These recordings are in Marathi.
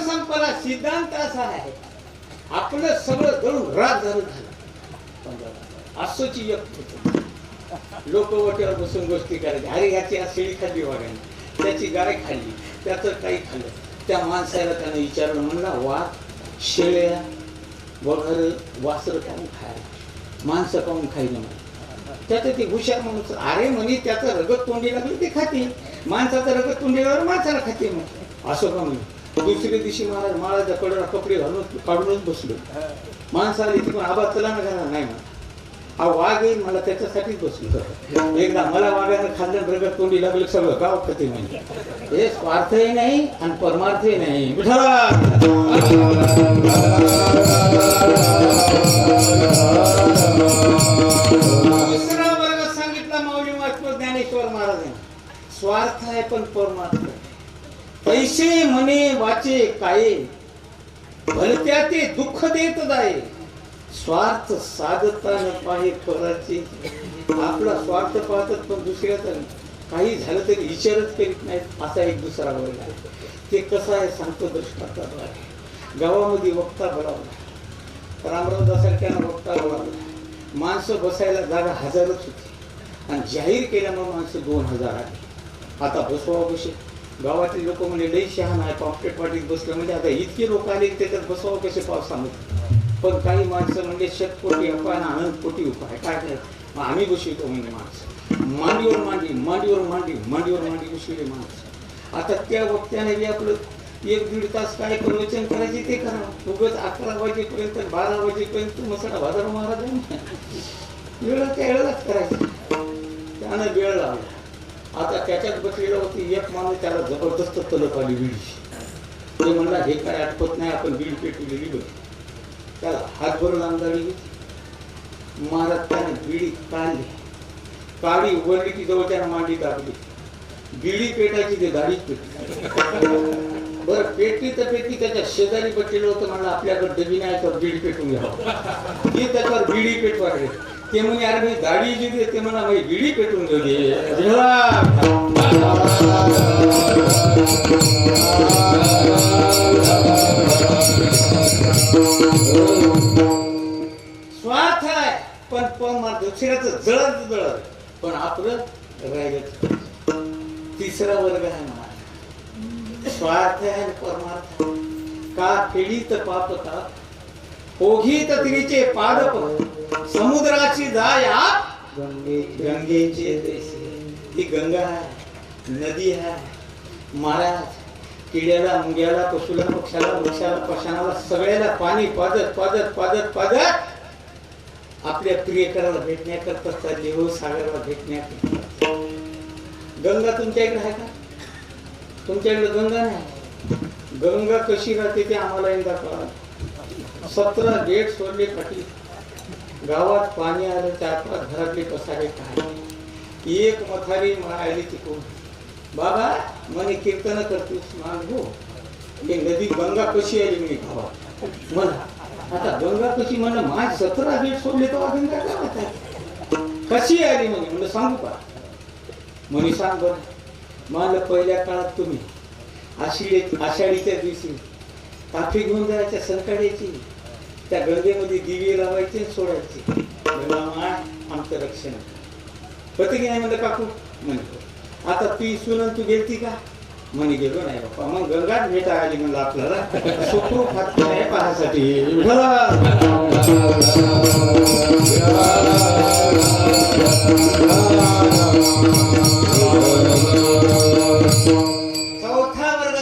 संपला सिद्धांत असा आहे, आपलं सगळं दळून रात झालं असंच एक लोक वाट्यावर बसून गोष्टी करायची. अरे ह्याची आज शेळी खाल्ली वागायला, त्याची गाय खाल्ली, त्याचं काही खाल्लं. त्या माणसाला त्यानं विचारलं, म्हणला वाघ शेळ्या वगैरे वासर काऊन खायला, माणसं काऊन खायला. त्याचं ते हुशार माणूस, अरे म्हणे त्याचं रगत तोंडी लागली ते खाते, माणसाचं रगत तोंडी लागलं माणसाला खाते. मग असं का म्हणे. दुसऱ्या दिवशी महाराज माळाच्या कडेला कपडे घालून काढूनच बसलो. माणसाला तिकडून आवाज चला ना घाला नाही म्हणा, हा वाघ येईल मला त्याच्यासाठीच बसलो. एकदा मला वाघानं खाल्लं रगत तोंडी लागलं सगळं गाव खाते म्हणजे. हे स्वार्थही नाही आणि परमार्थही नाही. दुसरा वर्ग सांगितला माऊली महात्मा ज्ञानेश्वर महाराजांनी, स्वार्थ आहे पण परमार्थ. पैसे म्हणे वाचे काय, भलत्या ते दुःख देत जाय. स्वार्थ साधता न पाहे फराचे. आपला स्वार्थ पाहतात पण दुसऱ्याचा काही झालं तरी विचारच करीत नाहीत. असा एक दुसरा वर्ग आहे. ते कसं आहे सांगतो दृष्टांताद्वारे. गावामध्ये वक्ता बोलावला, रामरावदासारख्यानं वक्ता बोलावला. माणसं बसायला जागा 1000च होती आणि जाहीर केल्यामुळे माणसं 2000 आली. आता बसवा कसे. गावातील लोक म्हणजे लई शहाण आहे, पॉकेट पाटीत बसलं म्हणजे आता इतके लोक आले त्याच्यात बसवा कसे पावसामध्ये. पण काही माणसं म्हणजे शतकोटी उपाय ना अनंतकोटी उपाय काय करायचं. आम्ही बसवतो म्हणजे माणसं मांडीवर मांडी, मांडीवर मांडी, मांडीवर मांडी बसवले माणसं. आता त्या वक्त्याने बी आपलं 1-1.5 तास काय प्रवचन करायचे ते करा. उगाच 11 वाजेपर्यंत 12 वाजेपर्यंत मसडा भादर महाराज वेळ त्या वेळेलाच करायचं. त्यानं वेळ लावला. आता त्याच्यात बसलेलं होती एक माणूस, त्याला जबरदस्त तलप आली बिडी. ते म्हणला हे काय आठवत नाही, आपण बीड पेटवलेली बघ. त्याला हातभरून आमदारी घेतली. महाराज त्याने बिडी काढली, काळी उघडली की जवळ त्यानं मांडी दाबली. बिडी पेटायची ते दाढीच पेटली. बरं पेटली तर पेटली. त्याच्या शेजारी बसलेलं होतं, म्हणलं आपल्याकडे डबी नाही तर बिडी पेटून घ्यावं. ते त्याच्यावर बिडी पेटवायचे. ते म्हणे अरे भाई दाढी जी दे, ते म्हणा भाई बिडी पेटून घेऊ दे. स्वार्थ आहे पण दुसऱ्याचं जळत जळत पण आपलं राहिलं. तिसरा वर्ग आहे ना, स्वार्थ आहे परमार्थ. का फेडीत पाप का ओघीत तिरीचे पादप, समुद्राची जाय गंगेचे देशे. ही गंगा आहे, नदी आहे. महाराज किड्याला, मुंग्याला, पशुला, पक्षाला, वृक्षाला, पशानाला सगळ्याला पाणी पाजत पाजत पाजत पाजत आपल्या प्रियकराला भेटण्याकरता चालली हो, सागराला भेटण्याकरता. गंगा तुमच्या इकडे आहे का? तुमच्याकडे गंगा नाही. गंगा कशी राहते ते आम्हाला एकदा कळलं. 17 गेट सोडले पाठी, गावात पाणी आलं, 4-5 घरातले पसारे काढले. एक मथारी आली तिकडून, बाबा म्हणे कीर्तन करतेस मान हो. हे नदी गंगा कशी आली म्हणे गावात. म्हणा आता गंगा कशी, म्हणलं माझ 17 गेट सोडले तेव्हा गंगा गावात आहे. कशी आली म्हणे. म्हणलं सांगू का? म्हणे सांग बरं. म्हणलं पहिल्या काळात तुम्ही आषाढीच्या दिवशी काफी घेऊन जायच्या संकटाची, त्या गंगेमध्ये दिवे लावायचे सोडायचे. गंगा आमचं रक्षण होतं की नाही. म्हणलं काकू म्हणतो आता ती सुनन तू गेलती का? म्हणे गेलो नाही बाप्पा. मग गंगाच भेटा आली म्हणलं आपल्याला सुखरूप हात नाही पाहण्यासाठी. चौथा वर्ग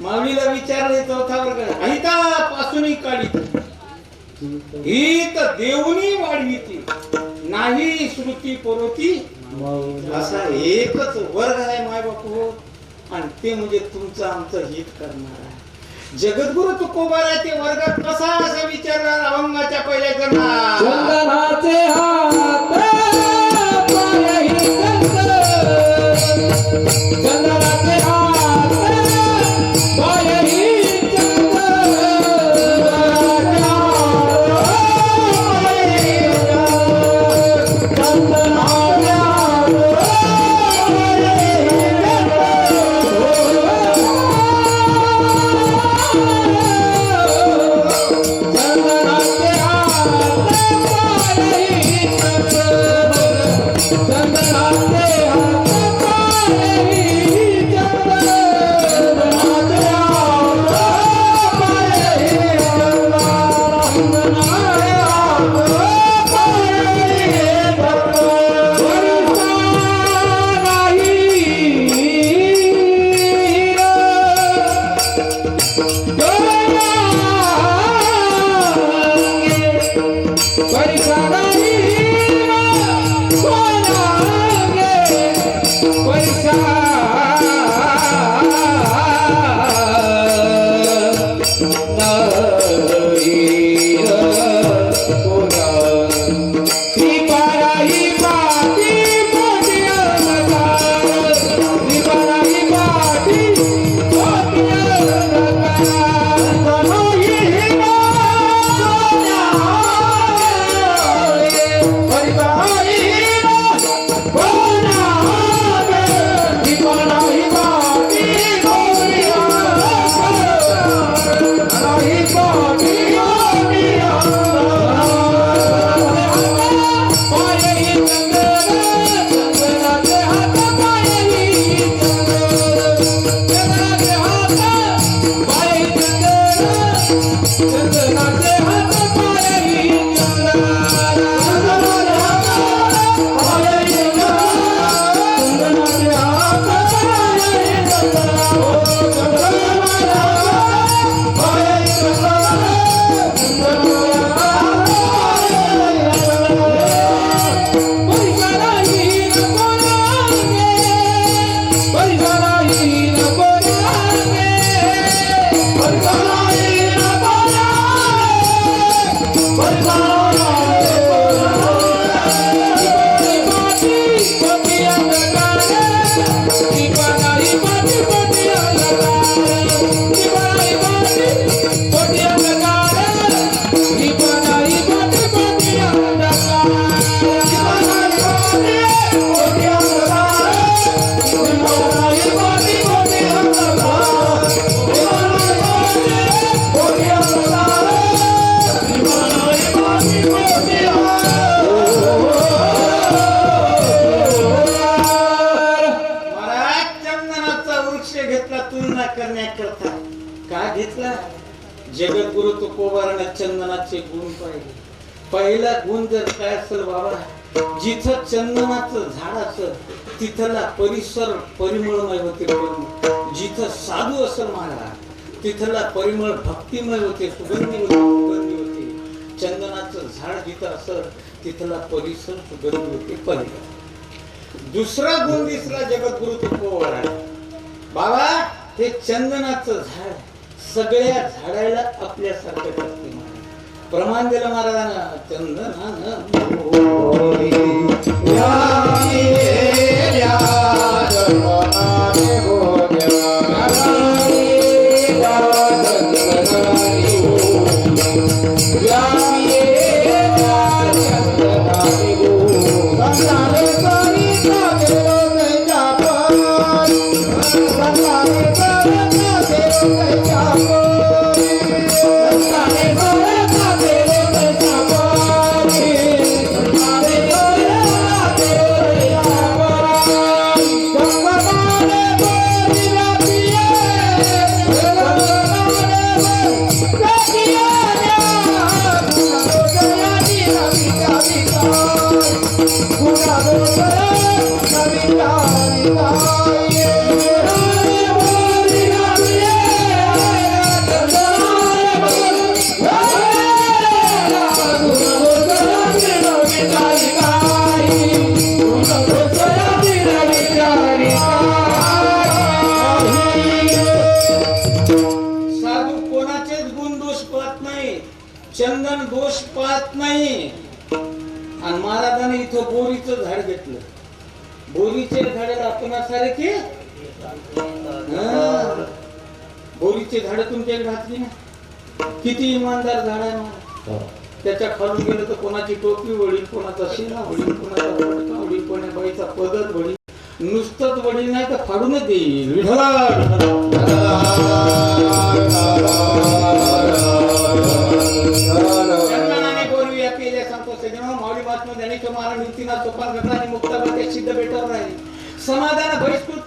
माऊलीला विचारले. चौथा वर्ग अहिता पासून काढी ही तर देवनी वाढविती नाही श्रुती पोरोती. असा एकच वर्ग आहे माय बापू, आणि ते म्हणजे तुमचं आमचं हित करणार आहे. जगद्गुरु तुकोबा आहे ते वर्गात कसा असा विचारणार. अभंगाच्या पहिल्या करणार चंदनाचे हात पायही चंदनाचे हात पायही चंदनाचे जगद्गुरु तुकोबाराने चंदनाचे गुण पाहिले. पहिला गुण जर काय असेल बाबा, जिथं चंदनाचं झाड असेल तिथला परिसर परिमळमय होते. जिथं साधू असेल महाराज तिथला परिमळ भक्तिमय होते, सुगंधी होते. चंदनाचं झाड जिथं असेल तिथला परिसर सुगंधी होते. पहिला दुसरा गुण दिसला जगद्गुरु तुकोबाराने बाबा, हे चंदनाचं झाड सगळ्या झाडाला आपल्यासारखं असते. प्रमाण दिलं महाराजांना, चंदनानं चंदन दोष पाहत नाही. आणि महाराजांनी इथं बोरीचं झाड घेतलं. बोरीचे झाडाला आपणासारखे बोरीचे झाड तुमच्याकडे घातली ना, किती इमानदार झाड आहे महाराज. त्याच्या खालून गेलं तर कोणाची टोपी वडील, कोणाचा शिना वडील, कोणाचा फटका वडील, कोणा बाईचा पदर वडील. नुसतंच वडील नाही तर फाडूनच देईल. समाधान बहिष्कृत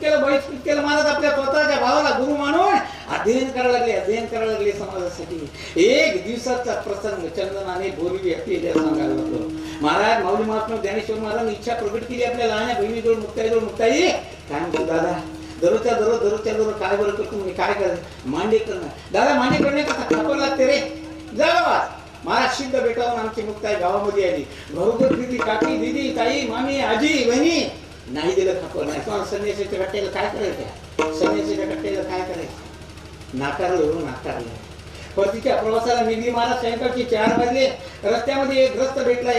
केलं महाराज. आपल्या स्वतःच्या भावाला गुरु मानून अध्ययन करायला लागले समाजासाठी. एक दिवसाचा प्रसंग चंदनाने बोरवी आपली सांगायला लागलो. महाराज माऊली महात्मा ज्ञानेश्वर महाराज इच्छा प्रकट केली आपल्या लहान बहिणीजवळ. मुक्ताई काय म्हणतो दादा, दररोजच्या दररोज काय बरं करतो, मी काय करायचं, मांडे करणं. दादा मांडे करणे का खापर लागते रे, जा बाबा महाराज सिद्ध बेटावून आमची मुक्ताई गावामध्ये आली. घरोघर फिरली, काकी, दिदी, ताई, मामी, आजी, बहिणी. नाही दिलं खापर. नाही तुम्हाला संन्यासाच्या कट्ट्याला काय करायचं? संन्यासाच्या कट्ट्याला काय करायचं? नाकारलं. परतीच्या प्रवासाला निघली महाराज. सायंकाळचे 4 वाजले. रस्त्यामध्ये एक ग्रस्त भेटला.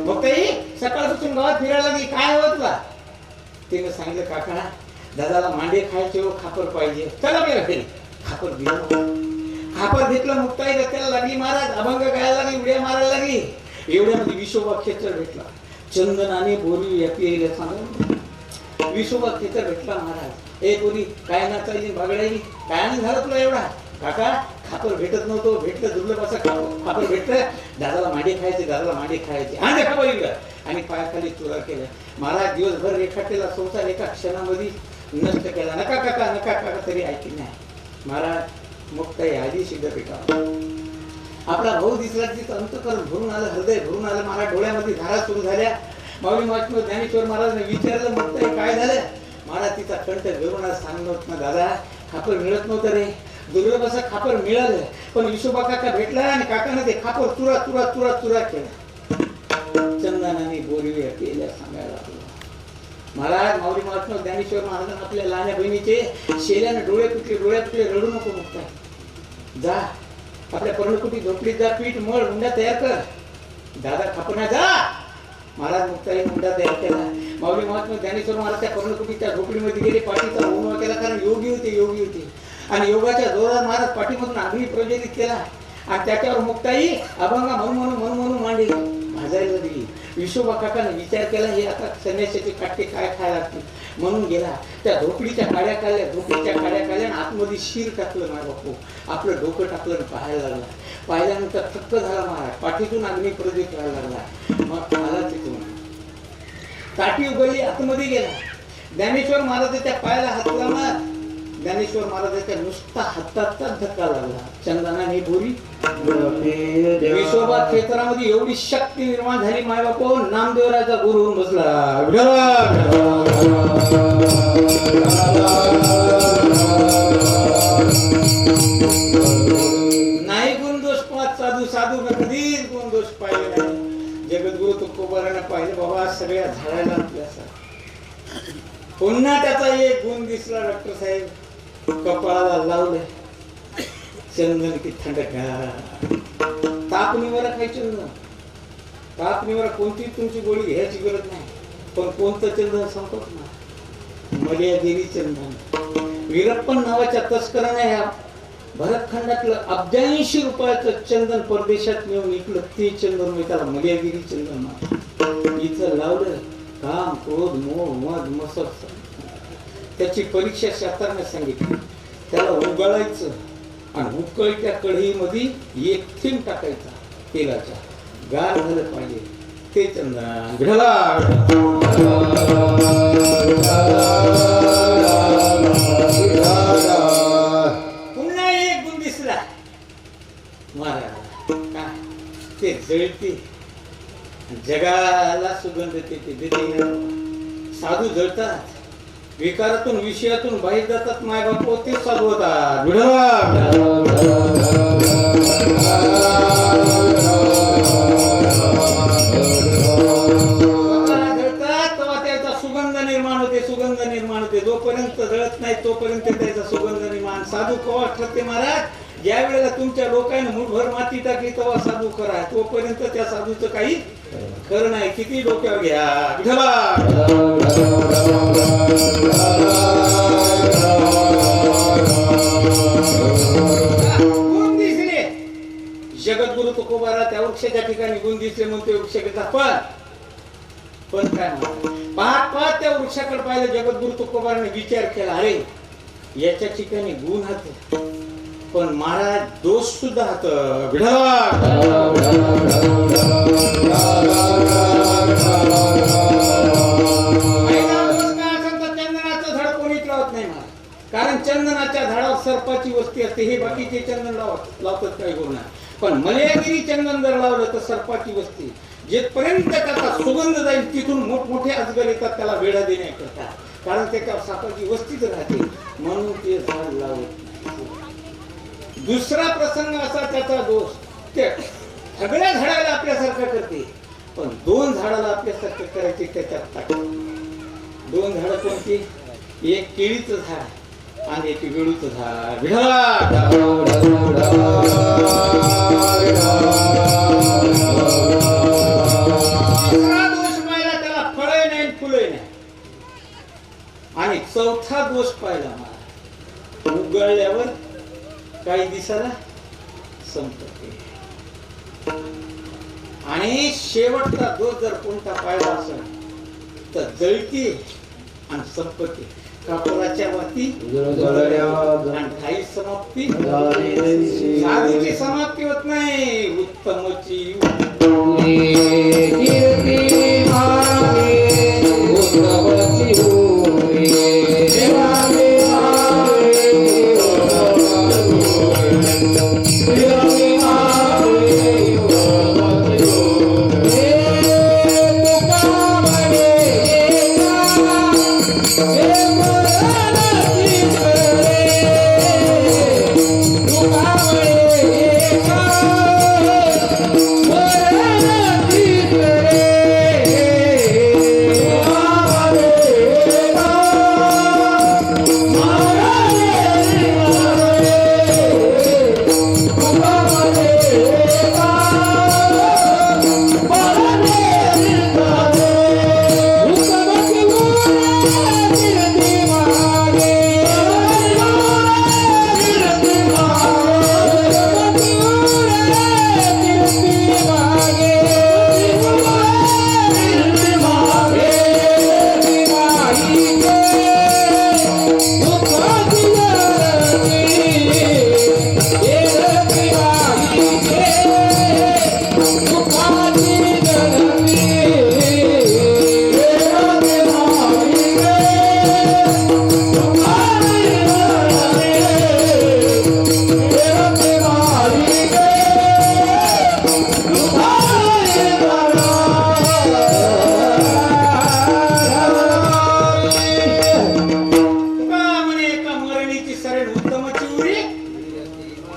मुक्ताई सकाळपासून गावात फिरायला लागली. काय हवं तुला? तिने सांगितलं, काका दादाला मांडे खायचे हो, खापर पाहिजे. चला बरं घरी. खापर घेतलं. मुक्ताई रस्त्याला लागली महाराज. अभंग गायला लागली, उड्या मारायला लागली. एवढ्यामध्ये विशोबा खेचर भेटला. चंदनाने बोरी यापी सांग. विशोबा खेचर भेटला महाराज. ए बोरी काय नाचायची बागडायची? काय नाही झालं तुला एवढा? काका खापर भेटत नव्हतं, भेटलं दुर्लभ असं खापर भेटलं. दादाला मांडे खायचे. हा देखा बघितलं आणि पायाखाली चुरा केला. महाराज दिवसभर रेखाटलेला संसार एका क्षणामध्ये नष्ट केला. नका काका तरी ऐकली नाही. महाराज मुक्ताई आधी सिद्ध पेटा. आपला भाऊ दिसला तिथं अंतकरण भरून आलं, हृदय भरून आलं. महाराज डोळ्यामध्ये धारा सुरू झाल्या. माऊली महात्मा ज्ञानेश्वर महाराजने विचारलं, मुक्ताई काय झालं? महाराज तिचा कंठ भरून सांगत ना, दादा खापर मिळत नव्हतं रे. दुर्लभ असं खापर मिळालं, पण विशोबा काका भेटला आणि काकाने ते खापर चुरा केला. चंदनाने बोलवूया केल्या सांगायला लागलो. महाराज माऊली महात्मा ज्ञानेश्वर महाराजांना आपल्या लहान बहिणीचे शेल्याने डोळे तुटले. रडू नको मुक्ताई. जा आपल्या पर्णकुटी झोपडीत जा. पीठ मळ मुंडा तयार कर. दादा खापना जा. महाराज मुक्ताई मुंडा तयार केला. माऊली महात्मा ज्ञानेश्वर महाराज त्या पर्णकुटीच्या झोपडीमध्ये गेले. पाठीचा होम केला, कारण योगी होते. आणि योगाच्या जोरात महाराज पाठीमधून अग्नी प्रज्वलित केला आणि त्याच्यावर मुक्ताई अभंग म्हणून मांडली, भाजायला दिली. विशोबा काकाने विचार केला, हे आता संन्यासाचे काटे काय खायला लागतील म्हणून गेला. त्या झोपडीच्या काड्या काढल्या आणि आतमध्ये शिर टाकलं. माझा बापू आपलं डोकं टाकलं, पाहायला लागला. पाहिल्यानंतर थक्क झाला महाराज. पाठीतून अग्नी प्रज्वलित व्हायला लागला. मग आला तिथून काठी उघडली, आतमध्ये गेला. ज्ञानेश्वर महाराजाच्या पायाला हात लावला. ज्ञानेश्वर महाराजाच्या नुसता हाताचाच धक्का लागला. चंदनाने बोरी. विशोबा क्षेत्रामध्ये एवढी शक्ती निर्माण झाली. मायबापो नामदेवराचा गुरु होऊन बसला. नाही गुण दोष पाहत साधू कधीच गुण दोष पाहिले नाही. जगद्गुरु तुकोबाराने पाहिलं, बाबा सगळ्या झाडायला आपल्यासारखं. पुन्हा त्याचा एक गुण दिसला. डॉक्टर साहेब कपाळाला लावले चंदन की थंडगार. तापणीवर काही चंदन, तापणीवर कोणती तुमची गोळी घ्यायची गरज नाही, पण कोणतं चंदन संपत नाही. मर्यादेवी चंदन. वीरप्पन नावाच्या तस्कराने या भरतखंडातलं 80 रुपयाचं चंदन परदेशात नेऊन विकलं. ते चंदन मी त्याला मर्यादेवी चंदन म्हणतो. इथं लावलं काम, क्रोध, मोह, मद, मसर. त्याची परीक्षा शास्त्राने सांगितली. त्याला उगाळायचं आणि उकळत्या कढईमध्ये 1 थेंब टाकायचा तेलाचा. गार झालं पाहिजे ते चंदन. पुन्हा एक गुण दिसला महाराज. काय ते जळते, जगाला सुगंध देते. साधू जळतात, विकारातून विषयातून बाहेर जातात. मायबापो ते साधू होतात. जळतात तेव्हा त्याचा सुगंध निर्माण होते. जोपर्यंत जळत नाही तोपर्यंत त्याचा सुगंध निर्माण. साधू कवा ठरते महाराज? ज्या वेळेला तुमच्या लोकांनी मुठभर माती टाकली तेव्हा साधू करा. तोपर्यंत त्या साधूचं काही खरं नाही. किती डोक्यावर घ्या. गुण दिसले. जगद्गुरु तुकोबारा त्या वृक्षाच्या ठिकाणी गुण दिसले म्हणून ते वृक्ष घेतला. पण काय पाहत त्या वृक्षाकडे पाहिलं. जगद्गुरु तुकोबाराने विचार केला, अरे याच्या ठिकाणी गुण हात, पण महाराज दोष सुद्धा हात. चंदनाचं झाड कोणीच लावत नाही महाराज, कारण चंदनाच्या झाडावर सर्पाची वस्ती असते. हे बाकीचे चंदन लावतात काही गुण. पण मलयागिरी चंदन जर लावलं तर सर्पाची वस्ती. जेपर्यंत त्याचा सुगंध जाईल तिथून मोठमोठे अजगर येतात त्याला वेढा देण्याकरता, कारण त्याच्या सापाची वस्तीच राहते. म्हणून ते झाड लावत. दुसरा प्रसंग असा त्याचा दोष. त्या सगळ्या झाडाला आपल्यासारखं करते, पण 2 झाडाला आपल्यासारखं करायचे त्याच्यात ताकद. 2 झाडं कोणती? एक केळीचं झाड आणि एक विडूचं झाड. तिसरा दोष पाहिला त्याला फळे नाही फुले नाही. आणि चौथा दोष पाहिला मला, उगळल्यावर काही दिसायला संपत्ती. आणि शेवटचा दोष जर कोणता पाहिला असेल तर जळती आणि संपत्ती. कापडाच्या वरती आणि ठाई समाप्ती. साधूची समाप्ती होत नाही, उत्तमची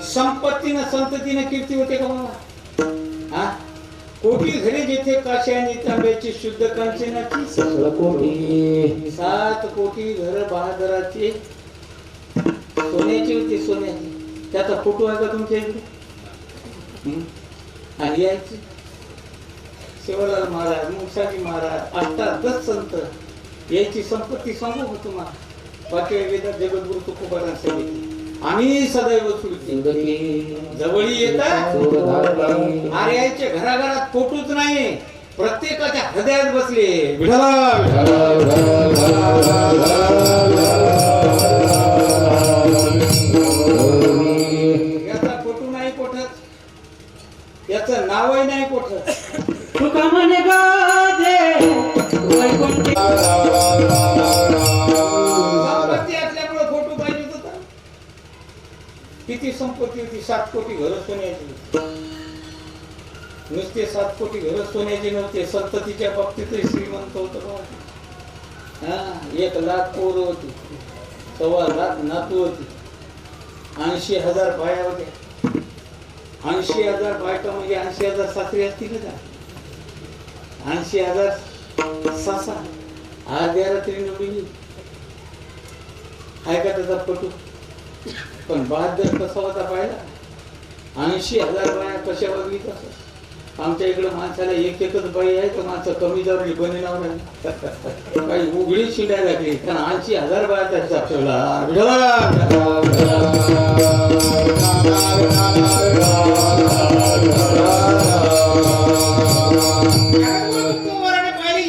संपत्तीनं संततीनं कीर्ती होते का मला? हा, कोटी घरे जेथे काशी आणि तांब्याची शुद्ध कांचनाची 7 कोटी घर बहादराची सोन्याची होती, सोन्याची. त्याचा फोटो आहे का तुमच्या इकडे? आणि यायची सेवालाल महाराज, मुंगसाजी महाराज, 8-10 संत यायची संपत्ती सांगू का तुम्हाला? वाक्य वेदात जगद्गुरु तुकोबारांनी सांगितले, आम्ही सदैव सुरती जवळी येतात. आर्याचे घराघरात फोटोच नाही, प्रत्येकाच्या हृदयात बसले. याचा फोटो नाही कोठत, याचं नावही नाही कोठत. तुका म्हणे गाजे संपत्ती असल्यामुळे फोटो पाहिजे होता. किती संपत्ती होती? 7 कोटी घर सोन्याची. नुसते 7 कोटी घर सोन्याचे नव्हते, संततीच्या बाबतीतही श्रीमंत होत. 1 लाख पोरं होती, 1.25 लाख नातू होती, 80,000 बाया होत्या. 80,000 बायका म्हणजे 80,000 सासरी असतील का? 80,000 सासा अर्ध्या रात्री निवडली. आहे का त्याचा फोटो? पण बहादर कसा होता पाहिला? 80,000 बाया कशा बघली तसं. आमच्या इकडे माणसाला एकच बाई आहे तर माणसं कमी जाऊन बने नाव नाही, काही उघडी शिंड्या लागली. कारण 80,000 बाया त्याचा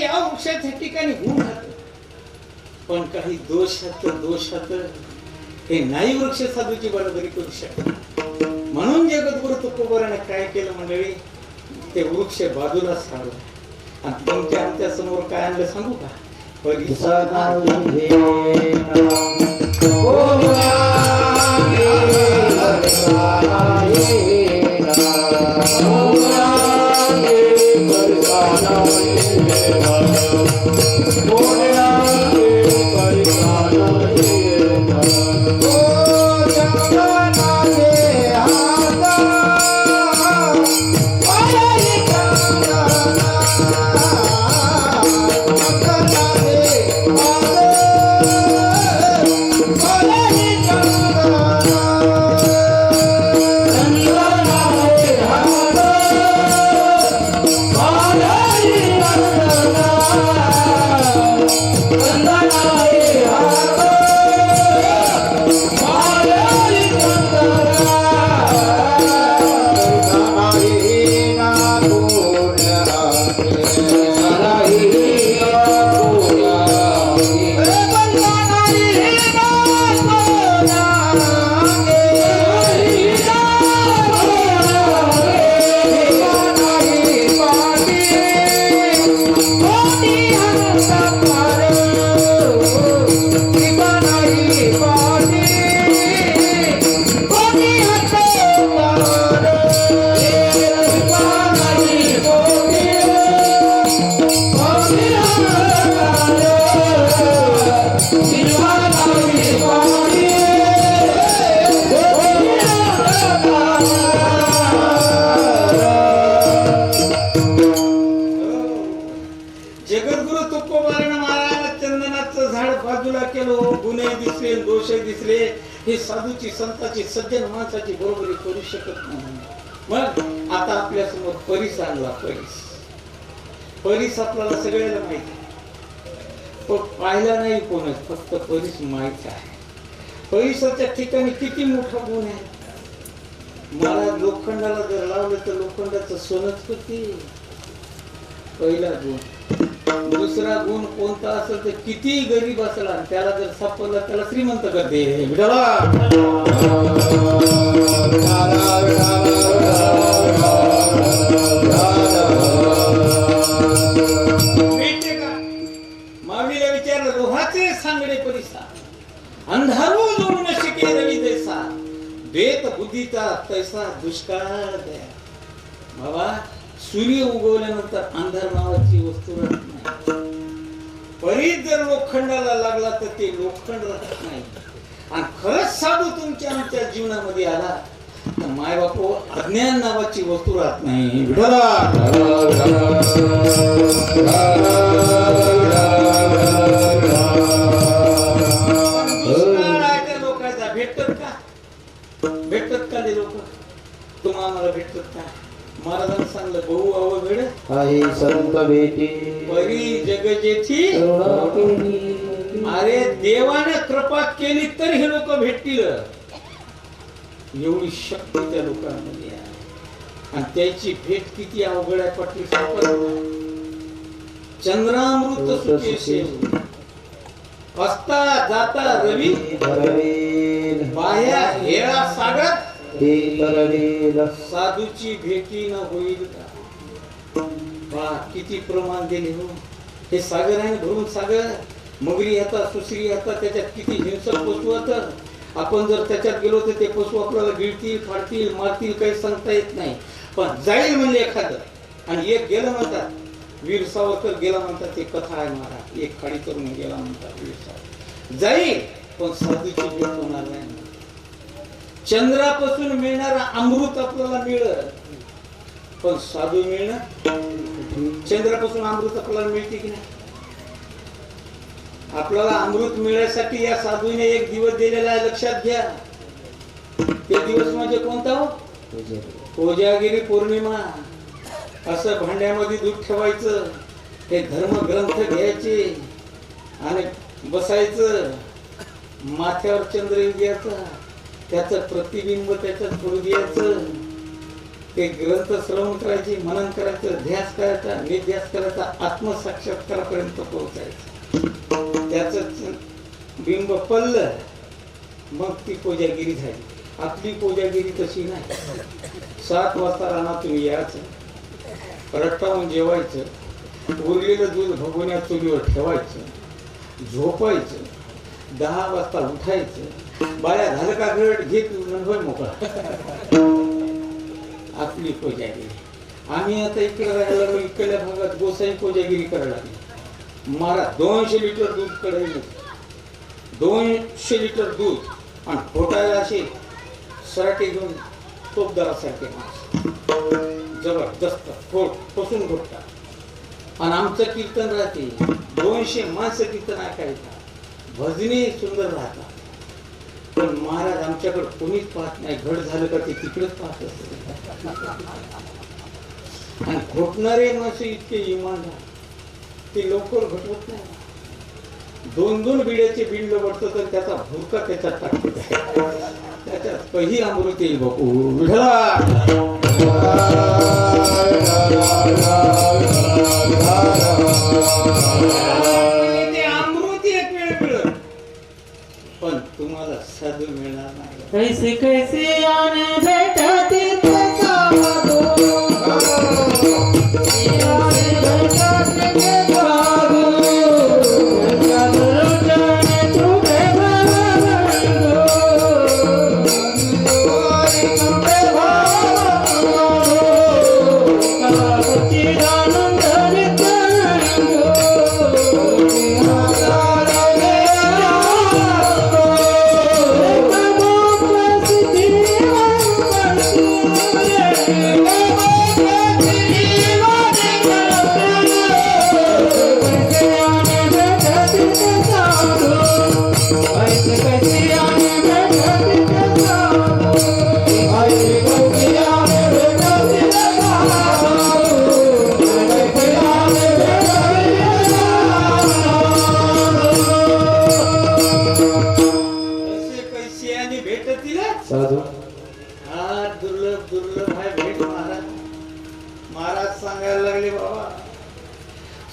या वृक्षाच्या ठिकाणी गुण हात, पण काही दोषात हे नाही वृक्ष साधूची बरोबरी करू शकत. म्हणून जगद्गुरु तुकोबाराने काय केलं मंडळी? ते वृक्ष बाजूला सारलं आणि तुमच्या आमच्या समोर काय आणलं सांगू का? झाड बाजूला केलो, गुन्हे दिसले, दोष दिसले, हे साधूची संताची सज्जन माणसाची बरोबरी करू शकत नाही. मग आता आपल्या समोर परीस आणला. परीस आपल्याला सगळ्याला माहिती, पण पाहिला नाही कोणच, फक्त परीस माहित आहे. परीसाच्या ठिकाणी किती मोठा गुण आहे. मला लोखंडाला जर लावलं तर लोखंडाचं सोनच किती. पहिला गुण. दुसरा गुण कोणता असेल तर किती गरीब असला त्याला जर सापडला त्याला श्रीमंत करते. माऊलीला विचारलं, रोहाचे सांगडे परिसा अंधारो जोडून शिके रवी जैसा, द्वेत बुद्धीचा तैसा दुष्काळ द्या. बाबा, सूर्य उगवल्यानंतर अंधार नावाची वस्तू राहत नाही. परीत जर लोखंडाला लागला तर ते लोखंड राहत नाही. आणि खरंच साधू तुमच्या आमच्या जीवनामध्ये आला तर माय बापू अज्ञान नावाची वस्तू राहत नाही. लोकांचा भेटतात का? भेटतात का ते लोक? तुम्हाला भेटतात का? महाराजांनी सांगलं, बहु अवघड आहे संत भेटी परी जग जेथी. अरे देवाने कृपा केली तर हे लोक भेटतील. एवढी शक्ती त्या लोकांमध्ये आहे. आणि त्याची भेट किती अवघड आहे पटली सापड. चंद्रामृत सुखे असता जाता रवी बाह्या हेरा सागर, साधूची भेटी न होईल का? किती प्रमाण दिले हो. हे सागर आहे भरून सागर. मगरी आता सुसरी आता त्याच्यात किती हिंसक पशु असतात. आपण जर त्याच्यात गेलो तर ते पशु आपल्याला गिळतील, फाडतील, मारतील, काही सांगता येत नाही. पण जाईल म्हणजे एखादं. आणि एक गेलं म्हणतात, वीर सावरकर गेला म्हणतात, ते कथा आहे महाराज. एक खाडी करून गेला म्हणतात वीर सावरकर. जाईल पण साधूची भेट होणार नाही. चंद्रापासून मिळणारा अमृत आपल्याला मिळत, पण साधू मिळणं. चंद्रापासून अमृत आपल्याला मिळते की नाही? आपल्याला अमृत मिळण्यासाठी या साधूने एक दिवस दिलेला आहे, लक्षात घ्या. ते दिवस म्हणजे कोणता हो? कोजागिरी पौर्णिमा. असं भांड्यामध्ये दूध ठेवायचं, हे धर्मग्रंथ घ्यायचे आणि बसायचं. माथ्यावर चंद्र येऊ द्यायचा, त्याचं प्रतिबिंब त्याच्यात पडू द्यायचं. ते ग्रंथ श्रवण करायचे, मनन करायचं, ध्यास करायचा, निध्यास करायचा, आत्मसाक्षात्कारापर्यंत पोहोचायचं. त्याचं बिंब पडलं मग ती कोजागिरी झाली. आपली कोजागिरी तशी नाही. 7 वाजता रानातून यायचं, रट्टावून जेवायचं, उरलेलं दूध भगवण्यात चुलीवर ठेवायचं, झोपायचं, 10 वाजता उठायचं. बाळ्या झालं का घड घेत होय मोकळा. आपली कोजागिरी. आम्ही आता इकडे राहायला लागलो, इकडल्या भागात गोसाई कोजागिरी करायला लागली. मारा 200 लिटर दूध कढायला, 200 लिटर दूध आणि फोटायला असे सराटे घेऊन तोपदारासारखे माणसं जबरदस्त फोट पसून घोटतात. आणि आमचं कीर्तन राहते, 200 माणसं कीर्तन ऐकायचं, भजनी सुंदर राहतात. पण महाराज आमच्याकडे कोणीच पाहत नाही. घड झालं का ते तिकडेच पाहत असत. आणि घोटणारे माणसं इतके इमानदार, ते लवकर घटवत नाही. 2-2 बिड्याचे बिंड वाटतं तर त्याचा भुरका त्याच्यात टाकतो, त्याच्यात काही अमृत येईल बापू. विठला ते अमृत एक वेळ मिळत, पण तुम्हाला साधू मिळणार नाही. कैसे कैसे आने भेटते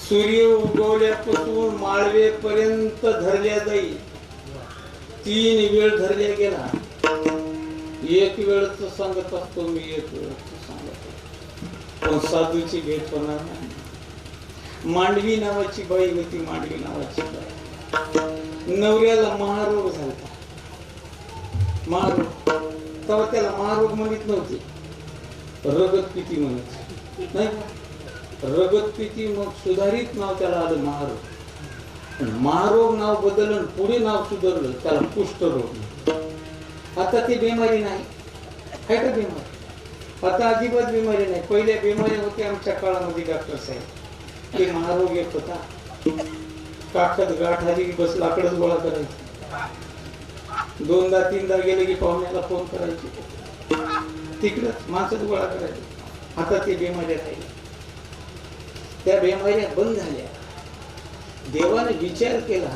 सूर्य उगवल्यापासून माळवेपर्यंत धरल्या जाईल. 3 वेळ धरल्या गेला. एक वेळच सांगत असतो मी, एक वेळच सांगतो. पण साधूची भेट होणार नाही. मांडवी नावाची बाई होती. मांडवी नावाची बाई, नवऱ्याला महारोग झाला. महारोग, तेव्हा त्याला महारोग म्हणत नव्हते, रगतपिती म्हणत नाही. रगतपिती मग सुधारित नाव त्याला आलं महारोग. महारोग नाव बदललं, पुढे नाव सुधारलं, त्याला कुष्ठरोग. आता ती बिमारी नाही. आहे का बिमारी? आता अजिबात बिमारी नाही. पहिल्या बिमारी होती आमच्या काळामध्ये डॉक्टर साहेब, ते महारोग एक होता. काखत गाठ आली की बस लाकडच गोळा करायची. 2दा 3दा गेले की पाहुण्याला फोन करायचे, तिकडच माणसच गोळा करायचे. आता ते बिमाऱ्या राहिल्या. त्या बिमाऱ्या बंद झाल्या. देवाने विचार केला,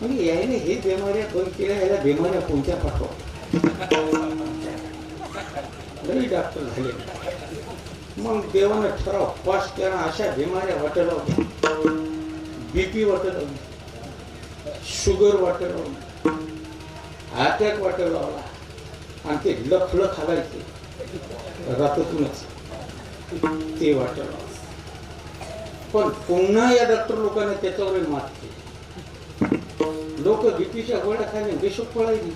म्हणजे याने हे बिमाऱ्या बंद केल्या, याला बिमाऱ्या कोणत्या पाठवा. लई डॉक्टर झाले. मग देवाने ठराव पास केला, अशा बिमाऱ्या वाटत लावल्या. बीपी वाटत लावली, शुगर वाटत लावली, अटॅक वाटत लावला. आणि ते लखलख हालायचे रात्रीतूनच, ते वाटत लावलं. पण पुन्हा या डॉक्टर लोकांनी त्याच्यावर मात केली. लोक बीपीच्या गोळ्या खायला बेशुद्ध पळायली.